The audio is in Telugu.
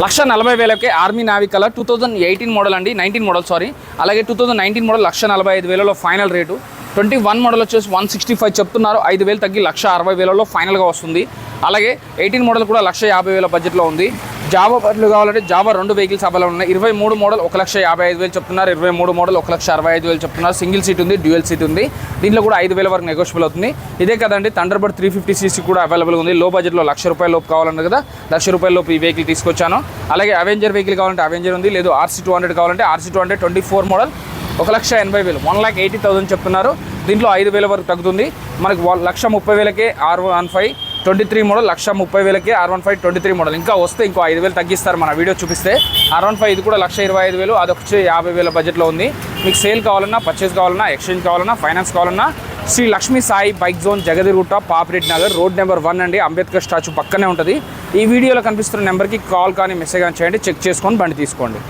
1,40,000కే ఆర్మీ నావీ కలర్ 2018 మోడల్ అండి, 19 మోడల్ సారీ. అలాగే 2019 మోడల్ 1,45,000లో ఫైనల్ రేటు. 21 మోడల్ వచ్చేసి 165 చెప్తున్నారు, 5,000 తగ్గి 1,60,000లో ఫైనల్గా వస్తుంది. అలాగే 18 మోడల్ కూడా 1,50,000 బడ్జెట్లో ఉంది. జావా బదులు కావాలంటే జావా 2 వెహికల్స్ అవైలబుల్ ఉన్నాయి. 23 మోడల్ 1,55,000 చెప్తున్నారు, 23 మోడల్ 1,65,000 చెప్తున్నారు. సింగిల్ సీట్ ఉంది, డ్యూయల్ సీట్ ఉంది. దీంట్లో కూడా 5,000 వరకు నెగోషియబుల్ అవుతుంది. ఇదే కదండి థండర్బర్డ్ 350cc కూడా అవైలబుల్ ఉంది. లో బడ్జెట్లో ₹1,00,000 లోపు కావాలన్నారు కదా, ₹1,00,000 లోపు ఈ వెహికల్ తీసుకొచ్చాను. అలాగే అవెంజర్ వెహికల్ కావాలంటే అవెంజర్ ఉంది, లేదు RC200 కావాలంటే RC200 24 మోడల్ 1,80,000 1,80,000 చెప్తున్నారు. దీంట్లో 5,000 వరకు తగ్గుతుంది. మనకు 1,30,000కే R15 23 మోడల్ 1,30,000కే R15 23 మోడల్. ఇంకా వస్తే ఇంకో 5,000 తగ్గిస్తారు మన వీడియో చూపిస్తే. R15 ఇది కూడా 1,25,000, అదొచ్చి 50,000 బడ్జెట్లో ఉంది. మీకు సేల్ కావాలన్నా, పర్చేస్ కావాలన్నా, ఎక్స్చేంజ్ కావాలన్నా, ఫైనాన్స్ కావాలన్నా Shri Lakshmi Sai bike zone, Jagadgirigutta, Papireddy Nagar, road number 1 అండి. అంబేద్కర్ స్టాచ్యూ పక్కనే ఉంటుంది. ఈ వీడియోలో కనిపిస్తున్న నెంబర్కి కాల్ కానీ మెసేజ్ కానీ చేయండి, చెక్ చేసుకొని బండి తీసుకోండి.